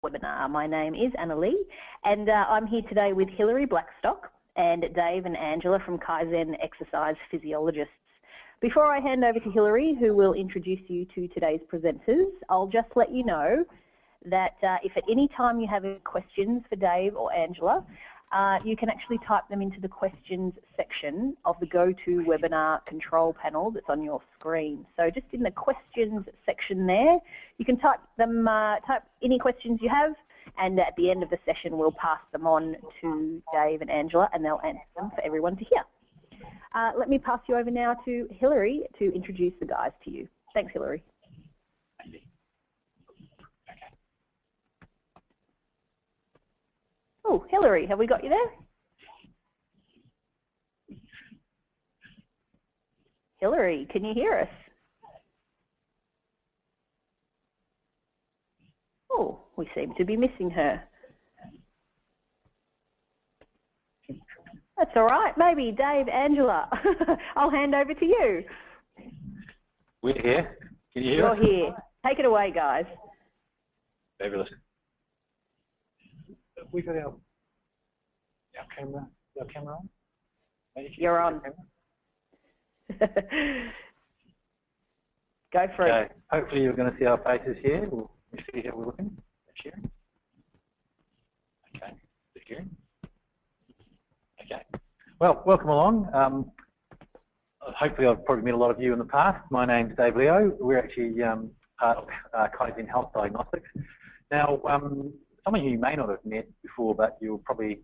webinar. My name is Anna Lee, and I'm here today with Hilary Blackstock and Dave and Angela from Kaizen Exercise Physiologists. Before I hand over to Hilary, who will introduce you to today's presenters, I'll just let you know that if at any time you have any questions for Dave or Angela, you can actually type them into the questions section of the GoToWebinar control panel that's on your screen. So just in the questions section there, you can type any questions you have, and at the end of the session we'll pass them on to Dave and Angela and they'll answer them for everyone to hear. Let me pass you over now to Hilary to introduce the guys to you. Thanks, Hilary. Oh, Hilary, have we got you there? Hilary, can you hear us? Oh, we seem to be missing her. That's all right. Maybe Dave, Angela, I'll hand over to you. We're here. Can you hear us? You're here. Take it away, guys. Fabulous. We got our camera on? You're on. Go for it. Hopefully you're going to see our faces here. We'll see how we're looking. Sharing. Okay. Sharing. Okay. Well, welcome along. Hopefully I've probably met a lot of you in the past. My name's Dave Leo. We're actually part of Kaizen Health Diagnostics. Now, some of you may not have met before, but you'll probably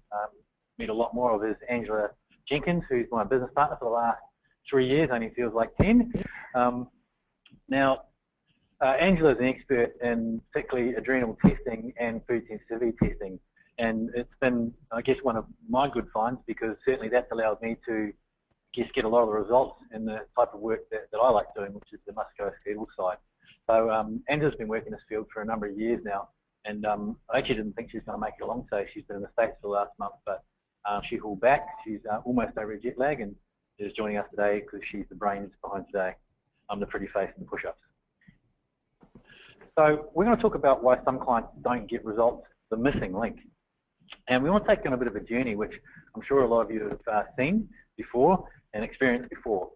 meet a lot more of is Angela Jenkins, who's my business partner for the last 3 years, only feels like 10. Now, Angela is an expert in particularly adrenal testing and food sensitivity testing, and it's been, I guess, one of my good finds because certainly that's allowed me to, get a lot of the results in the type of work that I like doing, which is the musculoskeletal side. So Angela's been working in this field for a number of years now. And I actually didn't think she was going to make it along today. She's been in the States for the last month, but she hauled back. She's almost over a jet lag and is joining us today because she's the brains behind today. I'm the pretty face and the push-ups. So we're going to talk about why some clients don't get results, the missing link. And we want to take on a bit of a journey, which I'm sure a lot of you have seen before and experienced before.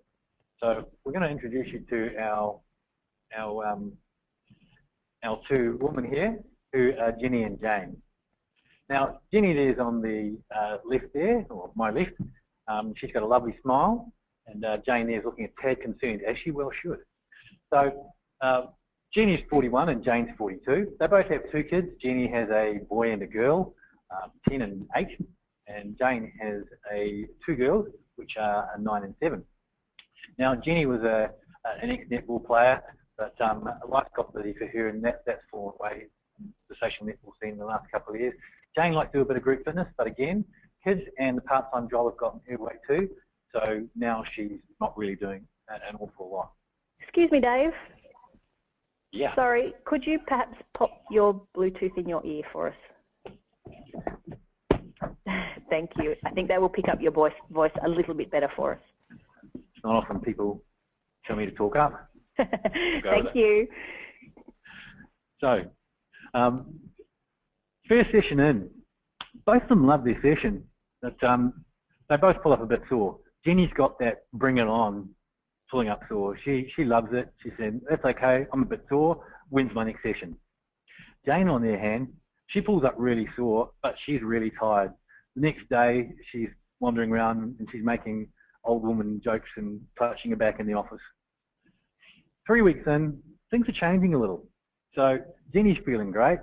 So we're going to introduce you to our two women here, who are Jenny and Jane. Now, Jenny is on the left there, or my left. She's got a lovely smile, and Jane there is looking a tad concerned, as she well should. So, Jenny's 41 and Jane's 42. They both have 2 kids. Jenny has a boy and a girl, 10 and 8, and Jane has 2 girls, which are 9 and 7. Now, Jenny was an ex-netball player, but life got busy for her, and that's fallen away. The social netball scene in the last couple of years. Jane likes to do a bit of group fitness, but again, kids and the part-time job have gotten her way too, so now she's not really doing an awful lot. Excuse me, Dave. Yeah. Sorry, could you perhaps pop your Bluetooth in your ear for us? Thank you. I think that will pick up your voice a little bit better for us. It's not often people tell me to talk up. Thank you. So, first session in, both of them love their session, but they both pull up a bit sore. Jenny's got that bring it on, pulling up sore. She loves it. She said, that's okay, I'm a bit sore, when's my next session? Jane, on the other hand, she pulls up really sore, but she's really tired. The next day, she's wandering around and she's making old woman jokes and touching her back in the office. 3 weeks in, things are changing a little. So Jenny's feeling great.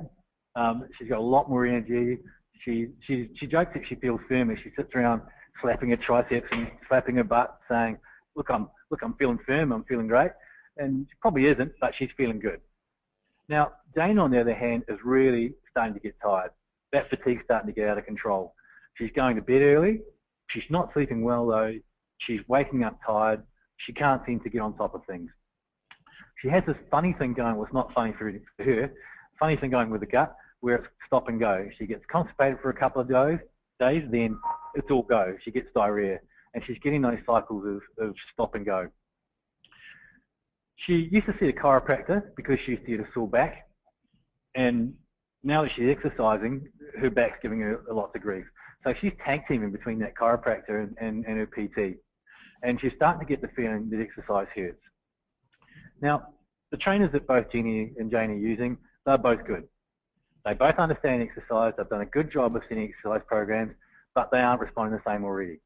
She's got a lot more energy. She jokes that she feels firm as she sits around slapping her triceps and slapping her butt, saying, "Look, I'm feeling firm. I'm feeling great." And she probably isn't, but she's feeling good. Now, Jane, on the other hand, is really starting to get tired. That fatigue's starting to get out of control. She's going to bed early. She's not sleeping well though. She's waking up tired. She can't seem to get on top of things. She has this funny thing going, well, it's not funny for her, funny thing going with the gut, where it's stop and go. She gets constipated for a couple of days, then it's all go. She gets diarrhea, and she's getting those cycles of stop and go. She used to see a chiropractor because she used to get a sore back, and Now that she's exercising, her back's giving her a lot of grief. So she's tag teaming between that chiropractor and her PT. And she's starting to get the feeling that exercise hurts. Now, the trainers that both Jenny and Jane are using, they're both good. They both understand exercise. They've done a good job of setting exercise programs, but they aren't responding the same already.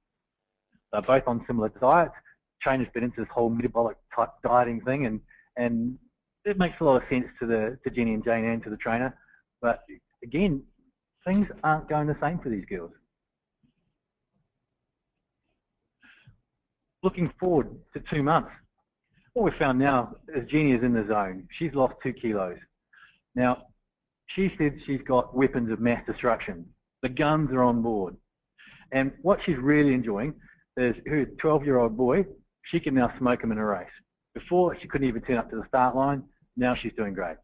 They're both on similar diets. Trainers fit into this whole metabolic type dieting thing, and it makes a lot of sense to Jenny and Jane and to the trainer. But again, things aren't going the same for these girls. Looking forward to 2 months, what we've found now is Jenny is in the zone. She's lost 2 kilos. Now, she said she's got weapons of mass destruction. The guns are on board. And what she's really enjoying is her 12-year-old boy, she can now smoke him in a race. Before, she couldn't even turn up to the start line. Now she's doing great.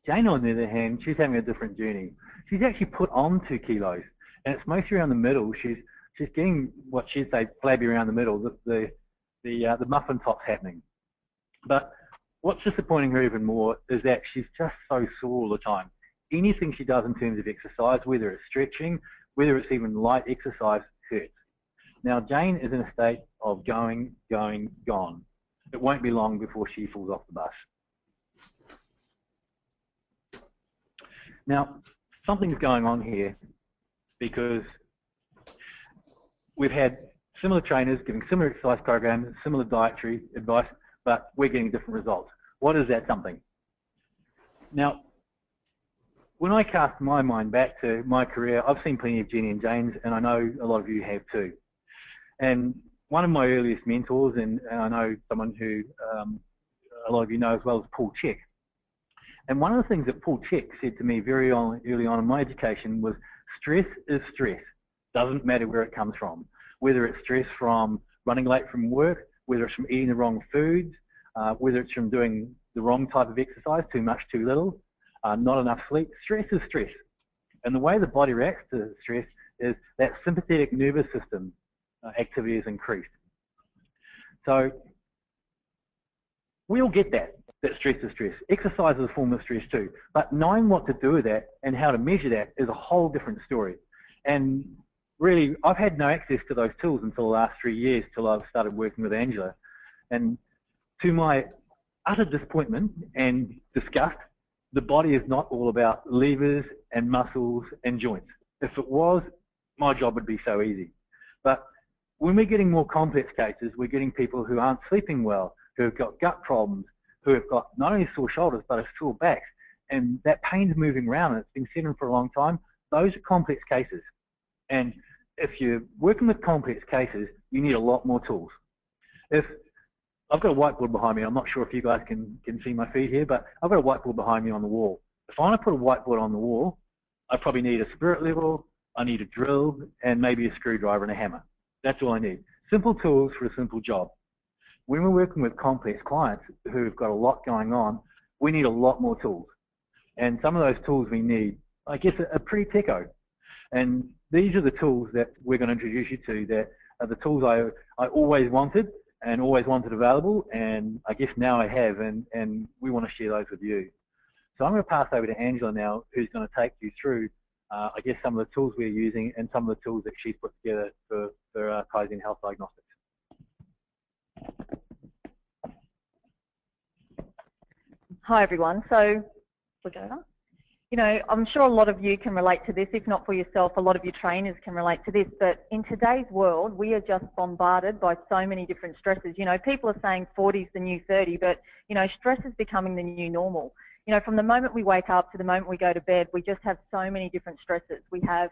Jane, on the other hand, she's having a different journey. She's actually put on 2 kilos, and it's mostly around the middle. She's getting what she'd say flabby around the middle, the muffin top's happening. But what's disappointing her even more is that she's just so sore all the time. Anything she does in terms of exercise, whether it's stretching, whether it's even light exercise, hurts. Now, Jane is in a state of going, gone. It won't be long before she falls off the bus. Now, something's going on here because we've had similar trainers giving similar exercise programs, similar dietary advice, but we're getting different results. What is that something? Now, when I cast my mind back to my career, I've seen plenty of Jenny and Jane's, and I know a lot of you have too. And one of my earliest mentors, and I know someone who a lot of you know as well, is Paul Chek. And one of the things that Paul Chek said to me very early on in my education was, stress is stress. Doesn't matter where it comes from. Whether it's stress from running late from work, whether it's from eating the wrong foods, whether it's from doing the wrong type of exercise, too much, too little, not enough sleep, stress is stress. And the way the body reacts to stress is that sympathetic nervous system activity is increased. So we all get that stress is stress. Exercise is a form of stress too. But knowing what to do with that and how to measure that is a whole different story. And really, I've had no access to those tools until the last 3 years, till I've started working with Angela. And to my utter disappointment and disgust, the body is not all about levers and muscles and joints. If it was, my job would be so easy. But when we're getting more complex cases, we're getting people who aren't sleeping well, who have got gut problems, who have got not only sore shoulders but a sore back, and that pain's moving around and it's been sitting for a long time. Those are complex cases. And if you're working with complex cases, you need a lot more tools. If I've got a whiteboard behind me, I'm not sure if you guys can see my feet here, but I've got a whiteboard behind me on the wall. If I want to put a whiteboard on the wall, I probably need a spirit level, I need a drill, and maybe a screwdriver and a hammer. That's all I need. Simple tools for a simple job. When we're working with complex clients who've got a lot going on, we need a lot more tools. And some of those tools we need, I guess, are pretty techo. And these are the tools that we're going to introduce you to, that are the tools I always wanted and always wanted available, and I guess now I have, and we want to share those with you. So I'm going to pass over to Angela now, who's going to take you through, I guess, some of the tools we're using and some of the tools that she's put together for Kaizen Health Diagnostics. Hi everyone. So we're going on. You know, I'm sure a lot of you can relate to this. If not for yourself, a lot of your trainers can relate to this. But in today's world, we are just bombarded by so many different stresses. You know, people are saying 40 is the new 30, but, you know, stress is becoming the new normal. You know, from the moment we wake up to the moment we go to bed, we just have so many different stresses. We have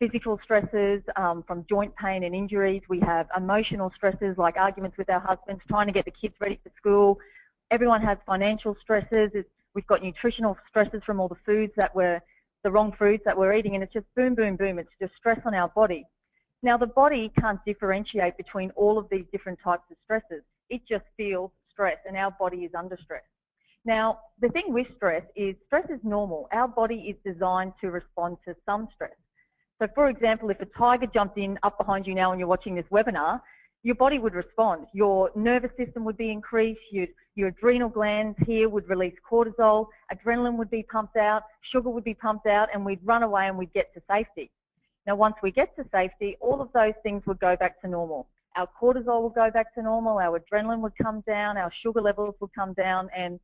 physical stresses from joint pain and injuries. We have emotional stresses like arguments with our husbands, trying to get the kids ready for school. Everyone has financial stresses. We've got nutritional stresses from all the foods that the wrong foods that we're eating, and it's just boom, boom, boom. It's just stress on our body. Now, the body can't differentiate between all of these different types of stresses. It just feels stress, and our body is under stress. Now, the thing with stress is normal. Our body is designed to respond to some stress. So, for example, if a tiger jumped in up behind you now and you're watching this webinar, your body would respond. Your nervous system would be increased, your adrenal glands here would release cortisol, adrenaline would be pumped out, sugar would be pumped out, and we'd run away and we'd get to safety. Now once we get to safety, all of those things would go back to normal. Our cortisol would go back to normal, our adrenaline would come down, our sugar levels would come down, and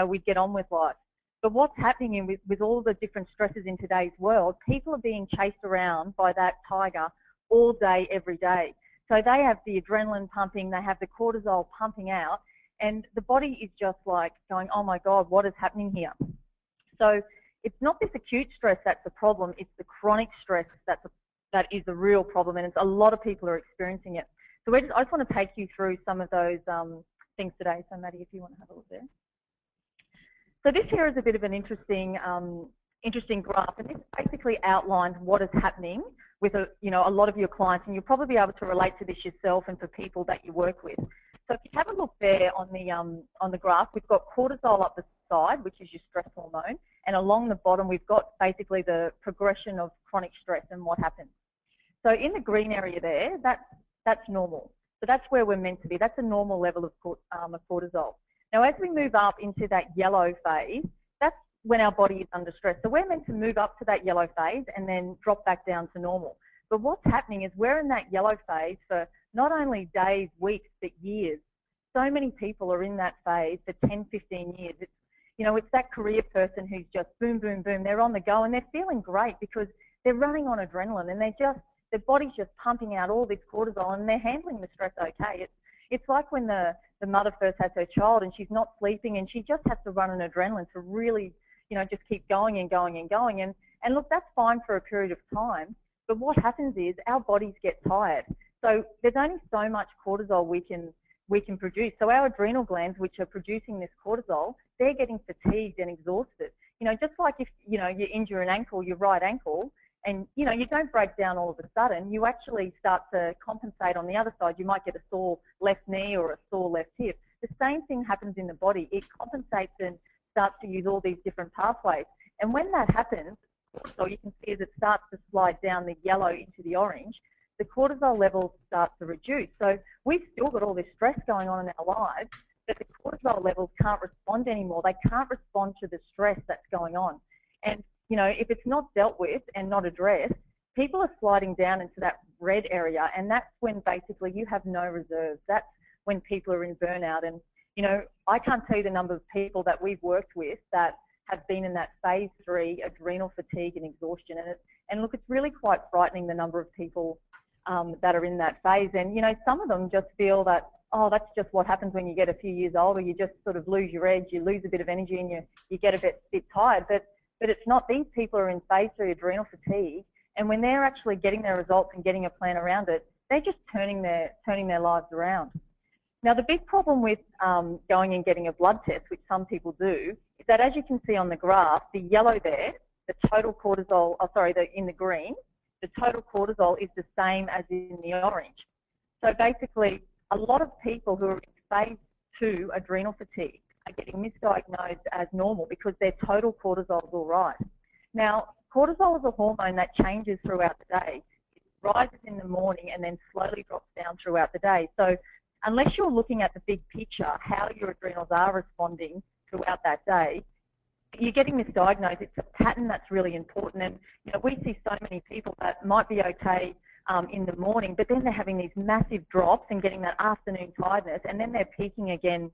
we'd get on with life. But what's happening with all the different stresses in today's world, people are being chased around by that tiger all day, every day. So they have the adrenaline pumping, they have the cortisol pumping out, and the body is just like going, oh my God, what is happening here? So it's not this acute stress that's the problem, it's the chronic stress that is the real problem, and a lot of people are experiencing it. So I just want to take you through some of those things today. So Maddie, if you want to have a look there. So this here is a bit of an interesting graph, and this basically outlines what is happening with a lot of your clients, and you'll probably be able to relate to this yourself and for people that you work with. So if you have a look there on the graph, we've got cortisol up the side, which is your stress hormone, and along the bottom we've got basically the progression of chronic stress and what happens. So in the green area there, that's normal. So that's where we're meant to be. That's a normal level of cortisol. Now as we move up into that yellow phase, that's when our body is under stress. So we're meant to move up to that yellow phase and then drop back down to normal. But what's happening is we're in that yellow phase for not only days, weeks, but years. So many people are in that phase for 10, 15 years. It's that career person who's just boom, boom, boom. They're on the go and they're feeling great because they're running on adrenaline and their body's just pumping out all this cortisol and they're handling the stress okay. It's like when the mother first has her child and she's not sleeping and she just has to run on adrenaline to really, just keep going and going and going. And look, that's fine for a period of time, but what happens is our bodies get tired. So there's only so much cortisol we can produce. So our adrenal glands, which are producing this cortisol, they're getting fatigued and exhausted. Just like if, you injure an ankle, your right ankle, and, you don't break down all of a sudden. You actually start to compensate on the other side. You might get a sore left knee or a sore left hip. The same thing happens in the body. It compensates and starts to use all these different pathways. And when that happens, so you can see as it starts to slide down the yellow into the orange, the cortisol levels start to reduce. So we've still got all this stress going on in our lives, but the cortisol levels can't respond anymore. They can't respond to the stress that's going on. And if it's not dealt with and not addressed, people are sliding down into that red area, and that's when basically you have no reserves. That's when people are in burnout. And, I can't tell you the number of people that we've worked with that have been in that phase 3 adrenal fatigue and exhaustion. And look, it's really quite frightening, the number of people that are in that phase. And, some of them just feel that, oh, that's just what happens when you get a few years older. You just sort of lose your edge, you lose a bit of energy, and you get a bit tired. But it's not. These people are in phase 3 adrenal fatigue, and when they're actually getting their results and getting a plan around it, they're just turning their lives around. Now, the big problem with going and getting a blood test, which some people do, is that as you can see on the graph, the yellow there, the total cortisol, in the green, the total cortisol is the same as in the orange. So basically, a lot of people who are in phase 2 adrenal fatigue are getting misdiagnosed as normal because their total cortisol is all right. Now, cortisol is a hormone that changes throughout the day. It rises in the morning and then slowly drops down throughout the day. So unless you're looking at the big picture, how your adrenals are responding throughout that day, you're getting misdiagnosed. It's a pattern that's really important. And we see so many people that might be okay in the morning, but then they're having these massive drops and getting that afternoon tiredness, and then they're peaking again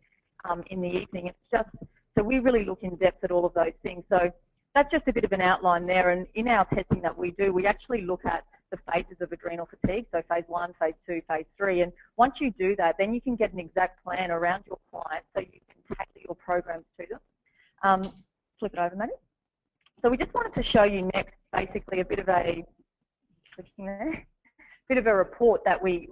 in the evening. It's just, so we really look in depth at all of those things. So that's just a bit of an outline there, and in our testing that we do, we actually look at the phases of adrenal fatigue, so phase 1, phase 2, phase 3, and once you do that, then you can get an exact plan around your client so you can tailor your programs to them. Flip it over, Maddie. So we just wanted to show you next basically a bit of a report that we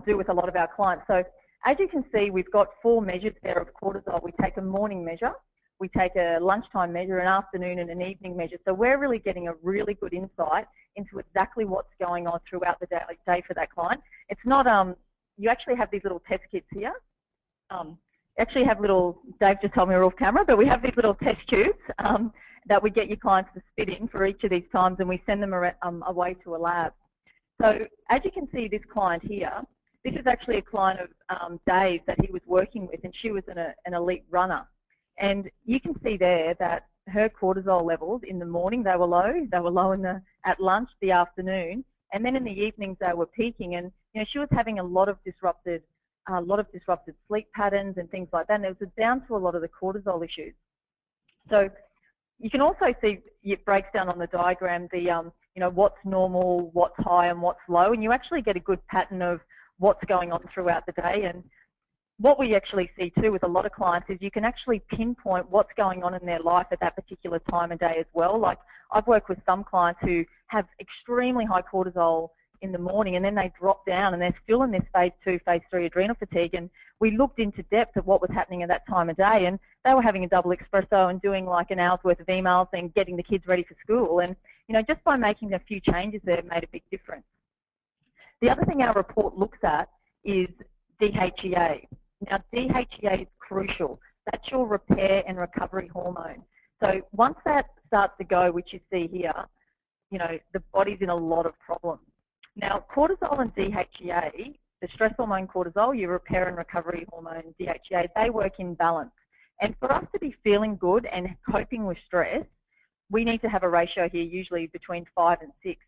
do with a lot of our clients. So as you can see, we've got 4 measures there of cortisol. We take a morning measure, we take a lunchtime measure, an afternoon and an evening measure. So we're really getting a really good insight into exactly what's going on throughout the day for that client. It's not, you actually have these little test kits here. Actually have little, Dave just told me we're off camera, but we have these little test tubes that we get your clients to spit in for each of these times, and we send them away to a lab. So as you can see, this client here, this is actually a client of Dave that he was working with, and she was an elite runner. And you can see there that her cortisol levels in the morning, they were low. They were low at lunch, the afternoon, and then in the evenings they were peaking. And she was having a lot of disrupted sleep patterns and things like that. And it was down to a lot of the cortisol issues. So you can also see it breaks down on the diagram the what's normal, what's high, and what's low, and you actually get a good pattern of what's going on throughout the day. And what we actually see too with a lot of clients is you can actually pinpoint what's going on in their life at that particular time of day as well. Like I've worked with some clients who have extremely high cortisol in the morning, and then they drop down and they're still in this phase 2, phase 3 adrenal fatigue. And we looked into depth of what was happening at that time of day, and they were having a double espresso and doing like an hour's worth of emails and getting the kids ready for school. And just by making a few changes there, it made a big difference. The other thing our report looks at is DHEA. Now, DHEA is crucial. That's your repair and recovery hormone. So once that starts to go, which you see here, the body's in a lot of problems. Now, cortisol and DHEA, the stress hormone cortisol, your repair and recovery hormone DHEA, they work in balance. And for us to be feeling good and coping with stress, we need to have a ratio here usually between 5 and 6.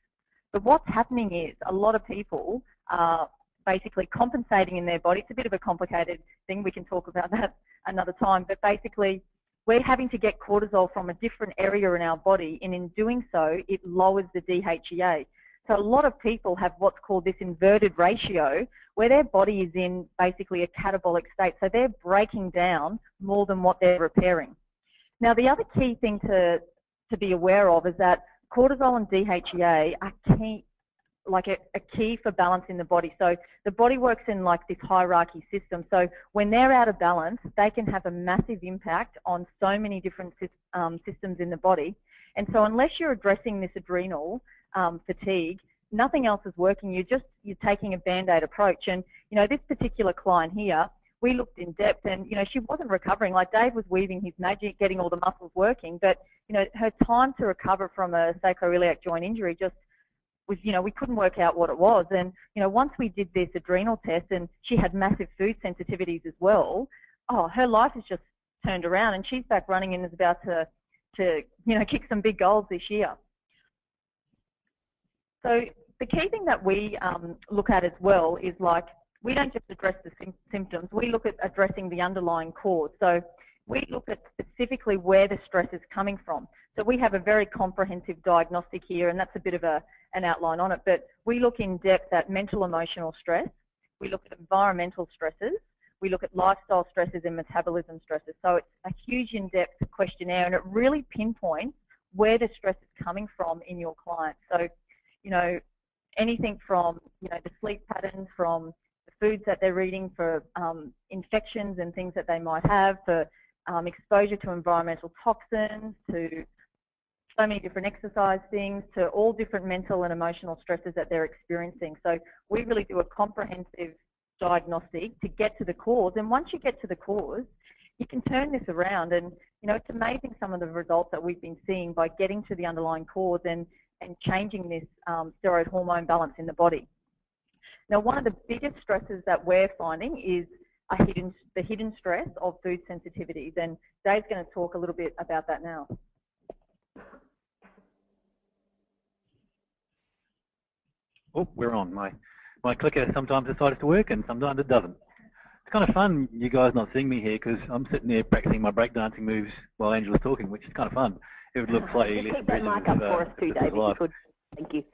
But what's happening is a lot of people are basically compensating in their body. It's a bit of a complicated thing. We can talk about that another time. But basically, we're having to get cortisol from a different area in our body, and in doing so, it lowers the DHEA. So a lot of people have what's called this inverted ratio, where their body is in basically a catabolic state. So they're breaking down more than what they're repairing. Now, the other key thing to be aware of is that cortisol and DHEA are key, like a key for balance in the body. So the body works in like this hierarchy system. So when they're out of balance, they can have a massive impact on so many different systems in the body. And so unless you're addressing this adrenal fatigue, nothing else is working. You're taking a band-aid approach. And this particular client here, we looked in depth, and she wasn't recovering. Like Dave was weaving his magic, getting all the muscles working, but her time to recover from a sacroiliac joint injury just was, we couldn't work out what it was. And once we did this adrenal test, and she had massive food sensitivities as well, her life has just turned around, and she's back running and is about to kick some big goals this year. So the key thing that we look at as well is like, we don't just address the symptoms, we look at addressing the underlying cause. So we look at specifically where the stress is coming from. So we have a very comprehensive diagnostic here, and that's a bit of an outline on it, but we look in depth at mental emotional stress, we look at environmental stresses, we look at lifestyle stresses and metabolism stresses. So it's a huge in-depth questionnaire, and it really pinpoints where the stress is coming from in your client. So, anything from, the sleep patterns, from the foods that they're eating, for infections and things that they might have, for exposure to environmental toxins, to so many different exercise things, to all different mental and emotional stresses that they're experiencing. So we really do a comprehensive diagnostic to get to the cause, and once you get to the cause, you can turn this around. And it's amazing some of the results that we've been seeing by getting to the underlying cause and changing this steroid hormone balance in the body. Now, one of the biggest stresses that we're finding is the hidden stress of food sensitivities, and Dave's going to talk a little bit about that now. Oh, we're on. My clicker sometimes decides to work and sometimes it doesn't. It's kind of fun, you guys not seeing me here, because I'm sitting there practicing my breakdancing moves while Angela's talking, which is kind of fun. It would look slightly less keep that mic up for us too, Dave, if you could. Thank you.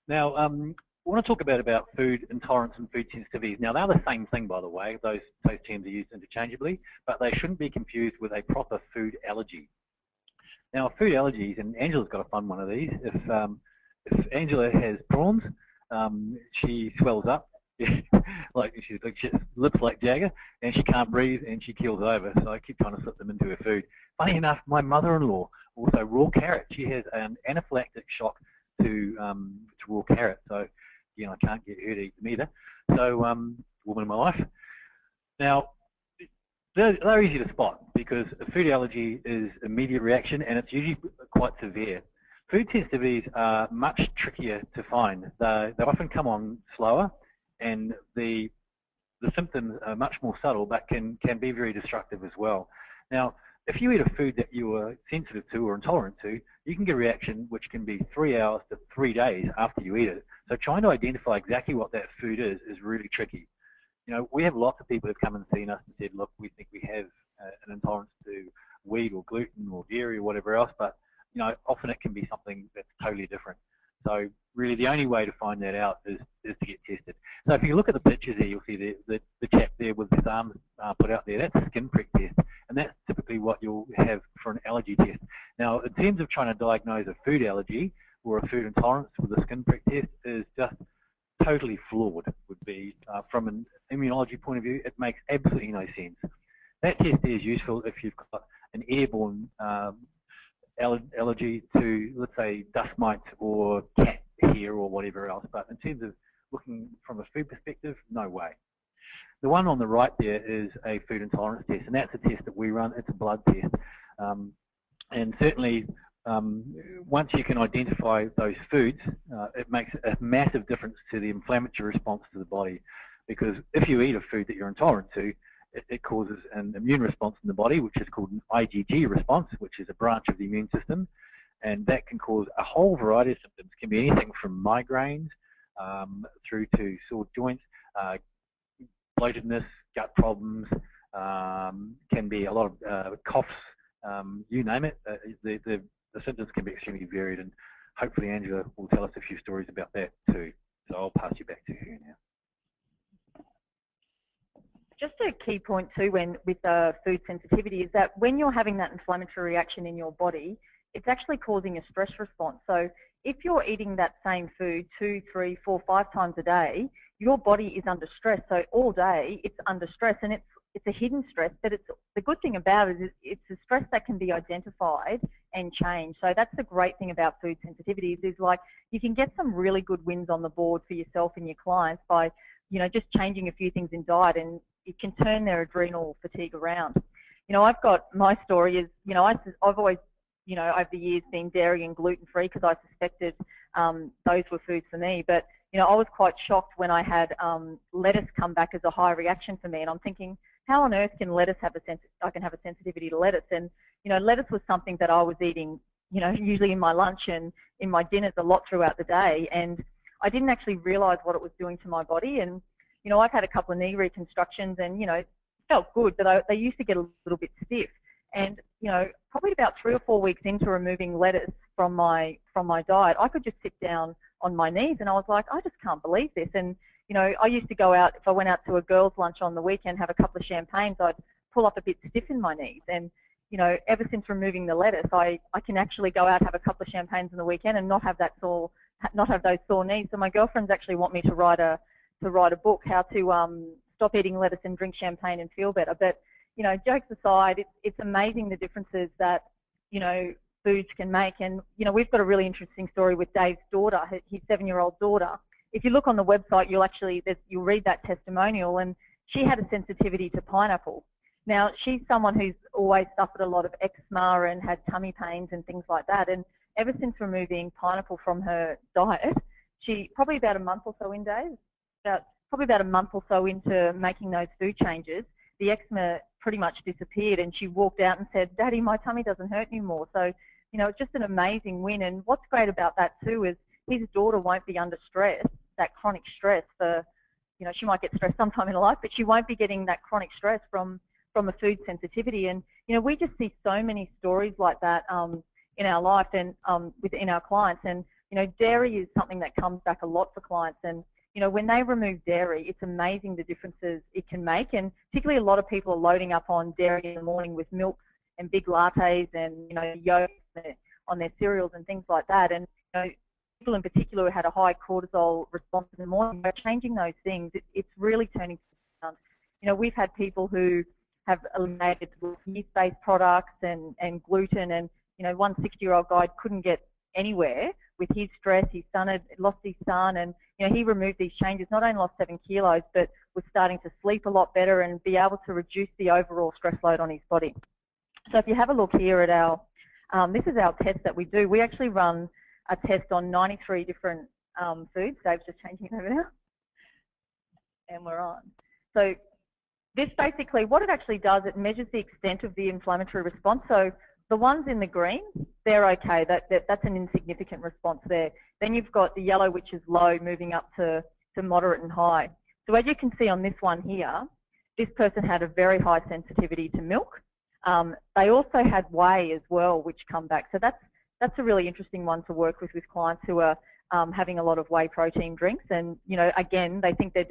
Now, I want to talk about food intolerance and food sensitivities. Now, they're the same thing, by the way. Those terms are used interchangeably, but they shouldn't be confused with a proper food allergy. Now, food allergies, and Angela's got a fun one of these. If Angela has prawns, she swells up, like she lips like Jagger, and she can't breathe and she keels over. So I keep trying to slip them into her food. Funny enough, my mother-in-law, also raw carrot, she has an anaphylactic shock to raw carrot. So, I can't get her to eat them either. So, woman in my life. Now, they're easy to spot because a food allergy is immediate reaction, and it's usually quite severe. Food sensitivities are much trickier to find. They often come on slower, and the symptoms are much more subtle, but can be very destructive as well. Now, if you eat a food that you are sensitive to or intolerant to, you can get a reaction which can be 3 hours to 3 days after you eat it. So trying to identify exactly what that food is really tricky. You know, we have lots of people who've come and seen us and said, look, we think we have an intolerance to wheat or gluten or dairy or whatever else, but you know, often it can be something that's totally different. So really the only way to find that out is to get tested. So if you look at the pictures there, you'll see the chap there with his arms put out there, that's a skin prick test, and that's typically what you'll have for an allergy test. Now, in terms of trying to diagnose a food allergy or a food intolerance with a skin prick test is just totally flawed, would be, from an immunology point of view, it makes absolutely no sense. That test is useful if you've got an airborne allergy to, let's say, dust mites or cat hair or whatever else, but in terms of looking from a food perspective, no way. The one on the right there is a food intolerance test, and that's a test that we run. It's a blood test. And certainly, once you can identify those foods, it makes a massive difference to the inflammatory response to the body. Because if you eat a food that you're intolerant to, it causes an immune response in the body, which is called an IgG response, which is a branch of the immune system. And that can cause a whole variety of symptoms. It can be anything from migraines through to sore joints, bloatedness, gut problems, can be a lot of coughs, you name it. The symptoms can be extremely varied, and hopefully Angela will tell us a few stories about that too. So I'll pass you back to her now. Just a key point too with food sensitivity is that when you're having that inflammatory reaction in your body, it's actually causing a stress response. So if you're eating that same food 2, 3, 4, 5 times a day, your body is under stress. So all day it's under stress, and it's a hidden stress, but the good thing about it is it's a stress that can be identified and changed. So that's the great thing about food sensitivities is like you can get some really good wins on the board for yourself and your clients by, you know, just changing a few things in diet, and it can turn their adrenal fatigue around. You know, I've got my story is, you know, I've always, you know, over the years been dairy and gluten-free because I suspected those were foods for me. But, you know, I was quite shocked when I had lettuce come back as a high reaction for me, and I'm thinking, how on earth can lettuce have I can have a sensitivity to lettuce? And, you know, lettuce was something that I was eating, you know, usually in my lunch and in my dinners a lot throughout the day, and I didn't actually realise what it was doing to my body. And, you know, I've had a couple of knee reconstructions and, you know, it felt good, but they used to get a little bit stiff. And, you know, probably about 3 or 4 weeks into removing lettuce from my diet, I could just sit down on my knees, and I was like, I just can't believe this. And, you know, I used to go out, if I went out to a girls' lunch on the weekend, have a couple of champagnes, I'd pull up a bit stiff in my knees. And, you know, ever since removing the lettuce, I can actually go out, have a couple of champagnes on the weekend and not have those sore knees. So my girlfriends actually want me to write a book, how to stop eating lettuce and drink champagne and feel better. But, you know, jokes aside, it's amazing the differences that, you know, foods can make. And, you know, we've got a really interesting story with Dave's daughter, his 7-year-old daughter. If you look on the website, you'll read that testimonial, and she had a sensitivity to pineapple. Now, she's someone who's always suffered a lot of eczema and had tummy pains and things like that. And ever since removing pineapple from her diet, she, probably about a month or so in, Dave, probably about a month or so into making those food changes, the eczema pretty much disappeared, and she walked out and said, Daddy, my tummy doesn't hurt anymore. So, you know, it's just an amazing win. And what's great about that too is his daughter won't be under stress, that chronic stress for, you know, she might get stressed sometime in her life, but she won't be getting that chronic stress from a food sensitivity. And, you know, we just see so many stories like that in our life and within our clients. And, you know, dairy is something that comes back a lot for clients. And, you know, when they remove dairy, it's amazing the differences it can make. And particularly a lot of people are loading up on dairy in the morning with milk and big lattes and, you know, yogurt on their cereals and things like that. And, you know, people in particular who had a high cortisol response in the morning, by changing those things, it's really turning around. You know, we've had people who have eliminated yeast-based products and gluten, and, you know, one 60-year-old guy couldn't get anywhere with his stress. His son had lost his son, and, you know, he removed these changes, not only lost 7 kilos, but was starting to sleep a lot better and be able to reduce the overall stress load on his body. So if you have a look here at our, this is our test that we do. We actually run a test on 93 different foods. Dave's just changing it over now. And we're on. So this basically, what it actually does, it measures the extent of the inflammatory response. So the ones in the green, they're okay. That's an insignificant response there. Then you've got the yellow, which is low, moving up to moderate and high. So as you can see on this one here, this person had a very high sensitivity to milk. They also had whey as well, which come back. So that's a really interesting one to work with clients who are having a lot of whey protein drinks. And, you know, again, they think they're